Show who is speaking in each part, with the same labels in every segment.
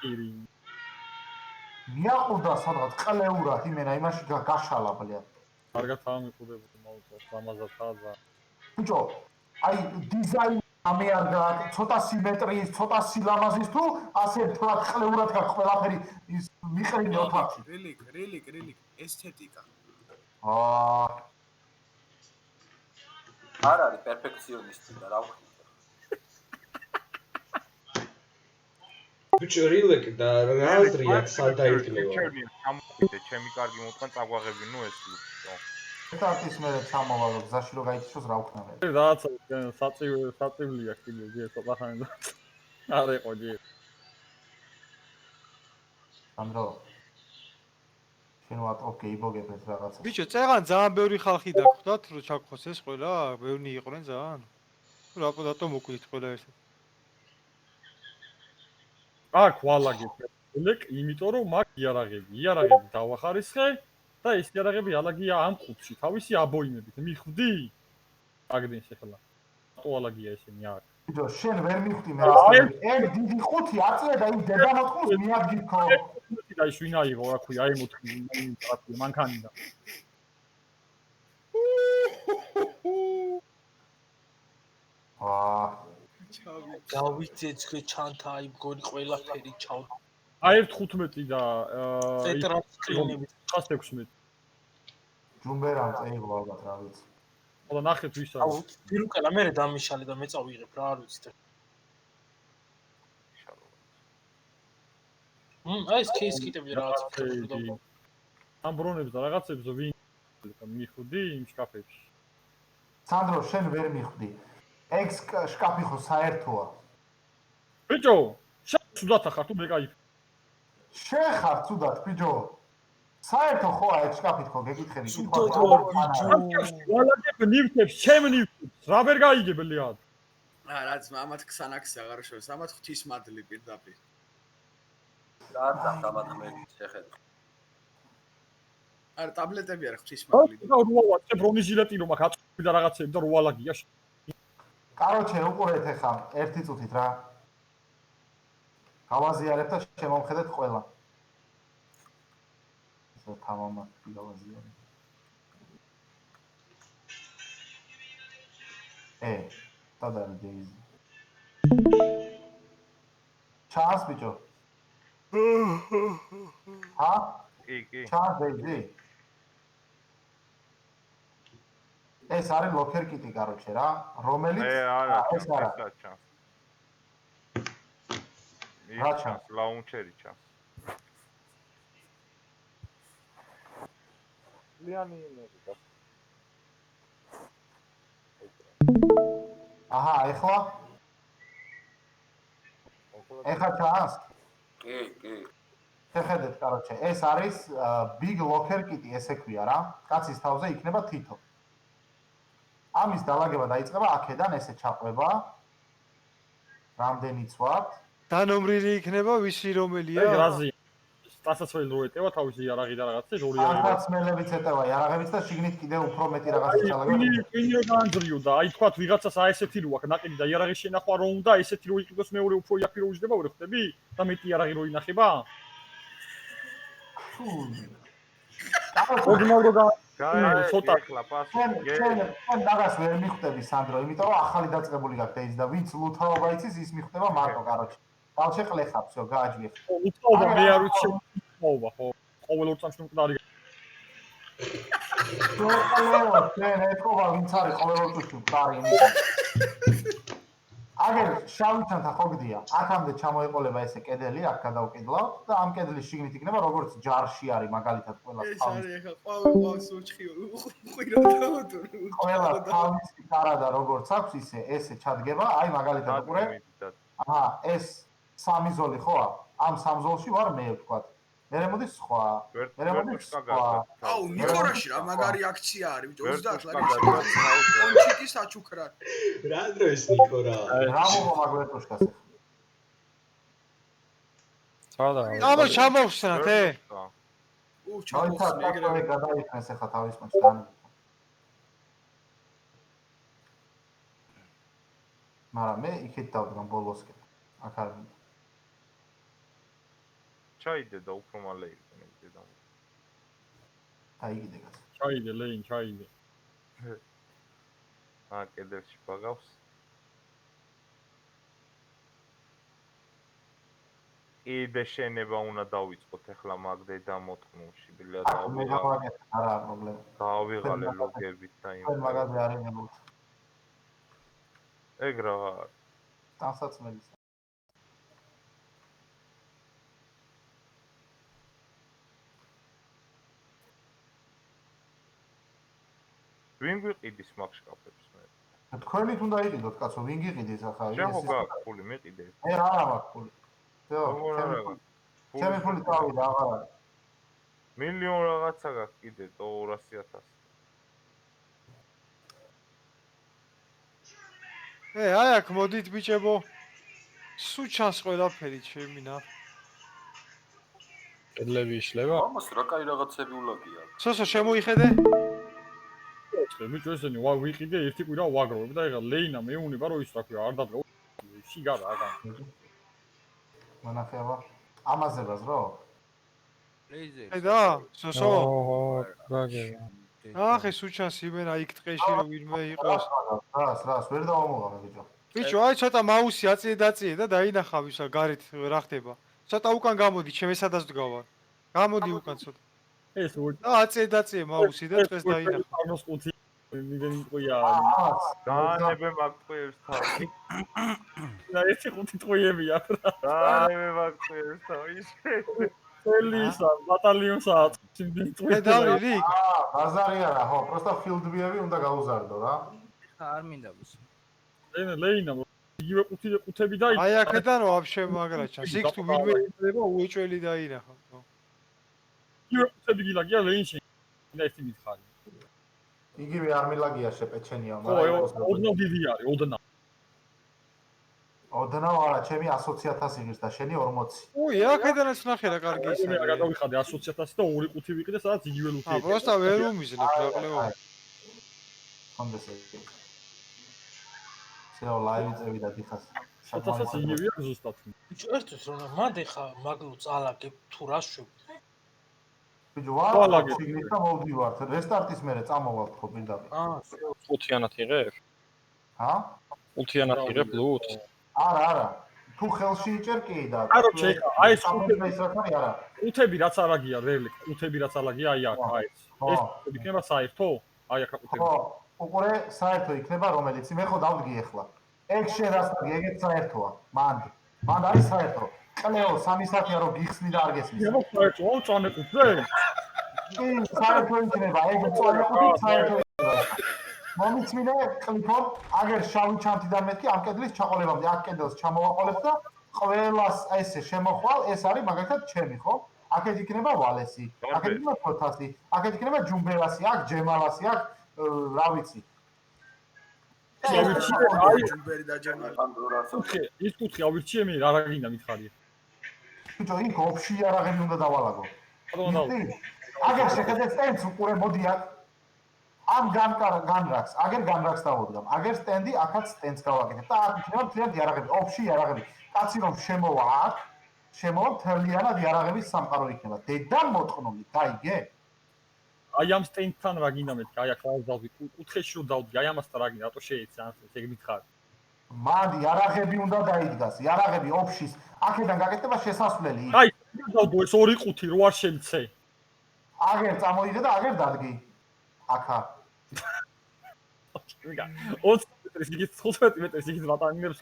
Speaker 1: ირი
Speaker 2: მიაყურდა სადღაც ყლეურად იმენა იმაში გაშალა ბლია.
Speaker 1: კარგად ამიყურებდი მოუწევს ამაზათაძა.
Speaker 2: ბიჭო, აი დიზაინი ამეარდა, ცოტა სიმეტრიის, ცოტა სილამაზის თუ ასე თლად ყლეურად გაქვს ყველაფერი ის მიყრინე ოთახში.
Speaker 3: რელიკ, ესთეტიკა.
Speaker 4: არ არის პერფექციონისტი და რა ვქნა.
Speaker 5: ბიჭო რილეკ და რა აზრია სადაიქნება?
Speaker 6: ჩემი კარგი მოთქან წაგვაღებინო ეს ლუქო.
Speaker 2: ერთის მერე ჩამოვალო გზაში რომ გაიქცოს რა ვქნა მე.
Speaker 1: რაც საწივლია კიდე ცოტა ხანი და არ ეყო ჯერ.
Speaker 2: ანდრო შენ ვატყობ გეიბოგებთ რაღაცა.
Speaker 7: ბიჭო, წეგან ძალიან ბევრი ხალხი დაგხვდათ, რომ ჩაგხოს ეს ყველა, ბევრი იყვნენ ძალიან. რატო მოკვდით ყველა ერთად?
Speaker 1: აქ ვალაგებ ლეკ, იმიტომ რომ მაგ იარაღები დავახარისხე და ეს იარაღები ალაგია ამ ყუთში, თავისი აბოინებით. მიხვდი? აგდენ შეხლა. რატო ალაგია ესენი აქ?
Speaker 2: ბიჭო, შენ ვერ მიხვდი მე ასე. ეგ დიდი ყუთი აწია და იმ დებამოწყოს მიადგიქო.
Speaker 1: და ის ვინ აიღო, რა ქვია, აი მოთხი მანქანიდან.
Speaker 4: დავიცეცხლე ჩანთა აი მგონი ყველაფერი ჩავ.
Speaker 1: აი 15 და
Speaker 4: ტეტრასკრინებით
Speaker 1: 116.
Speaker 2: ჯუმბერამ წაიღო ალბათ რა ვიცი.
Speaker 1: ხოლო ნახეთ ვის არის.
Speaker 4: აუ, პირუკელა მე დამიშალე და მე წავიღებ რა არ ვიცი. აი ეს кейს კიტები რაღაც ფერდა.
Speaker 1: ამ ბრონებს და რაღაცებს ვინ მიხვდი იმ შკაფებში.
Speaker 2: სანდრო შენ ვერ მიხვდი. ეგ შკაფი ხო საერთოა.
Speaker 1: ბიჭო, შენ ხარ თუ მე кайფ.
Speaker 2: შენ ხარ ცუდად ბიჭო. საერთო ხო ეგ შკაფით ხო გეკითხები
Speaker 4: კითხვა.
Speaker 1: ვალაგებ ნივთებს, ჩემ ნივთებს, რა ვერ გაიგებლიათ.
Speaker 3: რაც ამათ ქსანაქსი აღარ შევს, ამათ ღვთის მადლი პირდაპირ.
Speaker 4: რა დამატმელი შეხედა.
Speaker 3: არა, ტაბლეტები არა ღვთის მადლი.
Speaker 1: და როა ბრონიზილეტი რომ აქ აწყვი და რაღაცები და როალაგია.
Speaker 2: კაროჩე უყურეთ ახლა ერთი წუთით რა. გავაზიარებ და შემომხედეთ ყველა. ესე თამამად გავაზიარებ. სადაა დეიზი. ჩას ბიჭო.
Speaker 6: კი.
Speaker 2: ჩას დეიზი. ეს არის ლოკერ კიტი კაროჩე რა, რომელიც
Speaker 6: ეს არა.
Speaker 2: რა ჩანს?
Speaker 6: ლაუნჩერი ჩანს. ლიანინები.
Speaker 2: აჰა, ეხლა ჩანს?
Speaker 4: კი.
Speaker 2: შეხედეთ კაროჩე, ეს არის big locker kit-ი, ესე ქვია რა. კაცის თავზე იქნება თითო. ამის დალაგება დაიწყება აქედან ესე ჩაყვება. რამდენიც ვართ?
Speaker 7: დანომრილი იქნება ვისი რომელია?
Speaker 1: ეგ რაზია. სტასაცველი რო ეტევა თავისი იარაღი და რაღაცა, ორი იარაღი.
Speaker 2: სტასმელებიც ეტევა იარაღებიც და შიგნით კიდევ უფრო მეტი რაღაცა ჩალაგება.
Speaker 1: ვინი რო დაანძრიო და აი თქვათ ვიღაცას ესეთი რო აქვს ნაკედი და იარაღის შენახვა რო უნდა, ესეთი რო იყიდოს მეორე უფრო იაფი რო უჯდება, ვერ ხვდები? და მეტი იარაღი რო ინახება?
Speaker 6: ცოტა ახლა პასუხი.
Speaker 2: შენ დაგას ვერ მიხვდები სანდრო, იმიტომ რომ ახალი დაწყებული გაქვს დეიზი და ვინც ლუთაობა იცის, ის მიხვდება მარტო კაროჩე. დავშეყლე ხა, всё, გააჯვიხ.
Speaker 1: ლუთაობა მე არ ვიცი, ლუთაობა ხო. ყოველ ორ წამში მკვდარი.
Speaker 2: შენ ეთქობა ვინც არის ყოველ ორ წამში მკვდარი იმის. აგერ შავი ჩანთა ხო გდია. აქამდე ჩამოეყოლება ესე კედელი, აქ გადავკიდლავთ და ამ კედლის შიგნით იქნება როგორც ჯარში არის მაგალითად ყველა
Speaker 3: ეს არის ახლა ყავს უჩხიო უყირო და
Speaker 2: ყველა თავისი კარადა როგორც აქვს ისე ესე ჩადგება, აი მაგალითად უყურე. აჰა, ეს სამი ზოლი ხო? ამ სამ ზოლში ვარ მე ვთქვათ. მერე მოდის სხვა. მერე მოდის სხვა.
Speaker 3: აუ, ნიკორაში რა მაგარი აქცია არის, ბიჭო 30 ლარი. კონჩიტი საჩუქრა.
Speaker 5: რა დროს ნიკორა?
Speaker 2: რა მოგო მაგვერტუშკას ახლა.
Speaker 1: სადა?
Speaker 7: აბა ჩამოვხსნათ,
Speaker 2: ჩამოვხსნათ, ეგრევე გადაიქნეს ახლა თავის მაჩთან. მაგრამ მე იქით დავდგან ბოლოსკენ. აქ არ მინდა.
Speaker 6: ჩაიდე და უფრო მალე იყენებდე და
Speaker 2: აიგიდე კაცო.
Speaker 1: ჩაიდე ლეინ, ჩაიდე.
Speaker 6: კედელში ბაგავს. იდე შენება უნდა დავიწყოთ ახლა მაგ დედამოთქმულში, ბილა
Speaker 2: მე გავაგეთ, არა პრობლემა.
Speaker 6: დავიღალე ლოგებით და იმ.
Speaker 2: თქვენ მაგაზე არ იღებთ.
Speaker 6: ეგ რა
Speaker 2: ტანსაცმელი.
Speaker 6: ვინ გვიყიდის მაგ შკაფებს მე?
Speaker 2: თქვენით უნდა იყიდოთ, კაცო, ვინ გიყიდის ახლა?
Speaker 6: შენ ხო გაქვს ფული მიყიდე?
Speaker 2: მე რა მაქვს ფული. ჩემი ფული წავიდა, აღარ არის.
Speaker 6: მილიონ რაღაცა გაქვს კიდე 200.000.
Speaker 7: აი აქ მოდით ბიჭებო. სულ ჩანს ყველაფერი ჩემი ნა.
Speaker 1: კედლები იშლება?
Speaker 4: ამას რა კაი რაღაცები ულაგია.
Speaker 7: სოსო შემოიხედე?
Speaker 1: ბიჭო ესენი ვიყიდე ერთი კვირა ვაგროვებ და ეხლა ლეინა მეუნება რომ ის რა ქვია არ დადგა. შიგარა აგან.
Speaker 2: მონახება. ამაზებას რო?
Speaker 7: და სოსო.
Speaker 1: გაგება.
Speaker 7: ახე სულ ჩანს იმენა იქ ტყეში რომ ვინმე იყოს.
Speaker 2: რას, ვერ დავამოღამე ბიჭო.
Speaker 7: ბიჭო, აი ცოტა მაუსი აწიე და დაინახავ ისა გარეთ რა ხდება. ცოტა უკან გამოდი, ჩემ ესადაც დგავარ. გამოდი უკან ცოტა.
Speaker 1: ეს
Speaker 7: და აწიე მაუსი და ტყეს დაინახავ.
Speaker 1: ამას ყუთი მიგენი ყויה.
Speaker 6: დაანებე მაგ ტყუებს თავი.
Speaker 1: და ერთი ყუთი ტყუებია რა.
Speaker 6: დაანებე მაგ ტყუებს თავი.
Speaker 1: ელისა, ბატალიონსაა სიმდენი ტყუები.
Speaker 7: მე დავრილი იქ.
Speaker 2: ბაზარი არა, ხო, პროსტა ფილდბიები უნდა გაუზარდო რა.
Speaker 8: არ მინდა ბუს.
Speaker 1: ლეინა, იგივე ყუთები და
Speaker 7: აი აქედან რო ვაფშე მაგრა ჩანს. იქ თუ ვინმე იქნება უეჭველი დაინახავ.
Speaker 1: იგივე ყუთები გილაგია ლეინში. და ერთი მითხარი.
Speaker 2: იგივე არ მილაგია შეპეჩენია,
Speaker 1: ხო, ოდნავ დიდი არის, ოდნავ.
Speaker 2: ოდნავ არა, ჩემი 120.000 იღებს და შენი 40.
Speaker 7: უი, აქედანაც ნახე რა კარგი ის
Speaker 1: მე
Speaker 7: არის.
Speaker 1: გადავიხადე 120.000 და ორი ყუთი ვიყიდე, სადაც იგივე ლუთი.
Speaker 7: პროსტა ვერ უმიზნებ რაყლეო.
Speaker 2: კონდეს ეგ. შეო ლაივი წევი და დიხას.
Speaker 1: შეთასაც იგივეა ზუსტად.
Speaker 4: ბიჭო, ერთის რომ მანდ ხა მაგლო წალაგებ თუ რა შვებ.
Speaker 2: ბიჭო, ვარ შიგნით და მოვდივართ. რესტარტის მერე წამოვალთ ხო პირდაპირ.
Speaker 1: 5-იანად იღებ?
Speaker 2: ჰა?
Speaker 1: 5-იანად იღებ ლუტს?
Speaker 2: არა. თუ ხელში იჭერ კი და
Speaker 1: არო ჩეკა, აი ეს ყუთები
Speaker 2: ის რა ხარი არა.
Speaker 1: ყუთები რაც არაგია, რევლი, ყუთები რაც არაგია, აი აქ, აი ეს. ეს იქნება საერთო? აი აქ ყუთები.
Speaker 2: ხო, უყურე საერთო იქნება რომელიც მე ხო დავდგი ახლა. ეგ შენ რას დაგი, ეგეც საერთოა. მანდ არის საერთო. ყლეო 3 საათია რომ გიხსნი და არ გესმის.
Speaker 1: მე საერთო წანე ყუთზე?
Speaker 2: კი, საერთო იქნება, ეგ წვალი ყუთი საერთო იქნება. მომიწმინე კლიფორ, აგერ შავი ჩანთიდან მეთქი ამ კედლის ჩაყოლებამდე, აქ კედელს ჩამოვაყოლებ და ყველას ესე შემოხვალ, ეს არის მაგალითად ჩემი, ხო? აქეთ იქნება ვალესი, აქეთ იქნება ფოთასი, აქეთ იქნება ჯუმბერასი, აქ ჯემალასი, აქ რა ვიცი.
Speaker 1: აი
Speaker 3: ჯუმბერი და ჯერმანი.
Speaker 1: ის კუთხე ავირჩიე მე, რა გინდა მითხარი.
Speaker 2: ბიჭო, იქ ოფში არაღები უნდა დავალაგო. აგერ შეხედეთ სტენდს უყურე მოდი აქ. ამ განრაქს, აგერ განრაქს დავუდგამ. აგერ სტენდი, აქაც სტენდს გავაკეთებ და აქ იქნება მთლიანად იარაღები, ოფში იარაღები. კაცი რომ შემოვა აქ, შემოვა მთლიანად იარაღების სამყარო იქნება. დედა მოტყნული, გაიგე?
Speaker 1: აი ამ სტენდთან რა გინდა მეთქი, აი აქ რა დავდი, კუთხეში რომ დავდი, აი ამასთან რა გინდა, რატო შეეცე ამ ეგ მითხარი.
Speaker 2: მანდი იარაღები უნდა დაიდგას, იარაღები ოფშის, აქედან გაკეთება შესასვლელი.
Speaker 1: აი, დავდო ეს ორი ყუთი რო არ შემცე.
Speaker 2: აგერ წამოიღე და აგერ დადგი. აქა.
Speaker 1: 20 მეტრის, იგი 15 მეტრის, იგი ბატონინებს.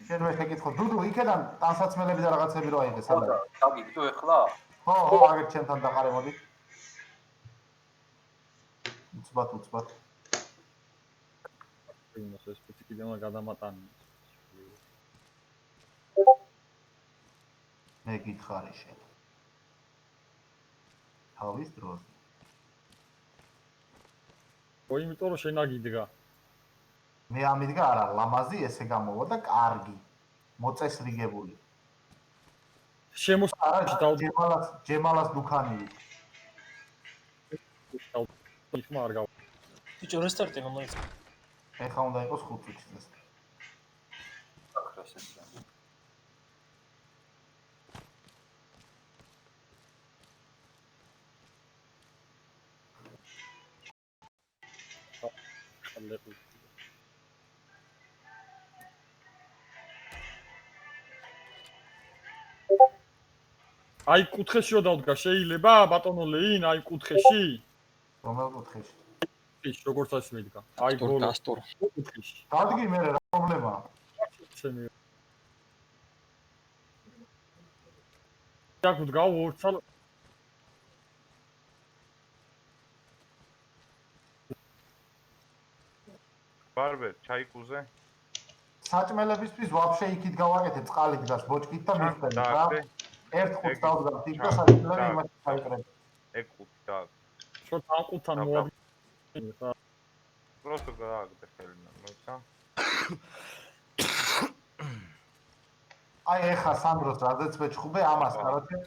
Speaker 2: შენ მე შეკითხო, დუდუ, იქედან ტანსაცმელები და რაღაცები რო აიღე სადაა.
Speaker 4: დაგიგდო ეხლა?
Speaker 2: ხო, აგერ ჩემთან დაყარე მოდი. უცბად.
Speaker 1: იმას ეს პიციკიდანმა გადამატანი.
Speaker 2: მე გითხარი შენ. თავის დროს.
Speaker 1: ო, იმიტომ რომ შენ აგიდგა.
Speaker 2: მე ამიდგა არა, ლამაზი ესე გამოვა და კარგი. მოწესრიგებული.
Speaker 1: შემოსტავში დავდი.
Speaker 2: ჯემალას დუქანი.
Speaker 1: იქ არ გავა.
Speaker 4: ბიჭო, რესტარტი რომელიც
Speaker 2: ეხა უნდა იყოს 5 წუთი.
Speaker 4: აკრას ეს.
Speaker 1: ლეყი. აი კუთხეშიო დავდგა შეიძლება ბატონო ლეინ აი კუთხეში
Speaker 2: რომელ კუთხეში?
Speaker 1: ის როგორც ასე მიდგა აი გოლ კუთხეში
Speaker 2: დადგი მე რა პრობლემაა?
Speaker 1: ჩემი яг ვდგავ ორცალ
Speaker 6: ბარბერ ჩაიკუზე
Speaker 2: საჭმელებისთვის ვაფშე იქით გავაკეთე წყალი დგას ბოჭკით და მიხდები რა. ერთ ხუთს დავდგავ იქ და საჭმელები იმაში ჩაიკრები.
Speaker 6: ეგ ხუთი და
Speaker 1: შოთ ამყუთან მოადი ხა
Speaker 6: просто გააგდე ხელიდან მოიცა
Speaker 2: აი ეხა სანდროს რაზეც მეჩხუბე ამას კაროჩე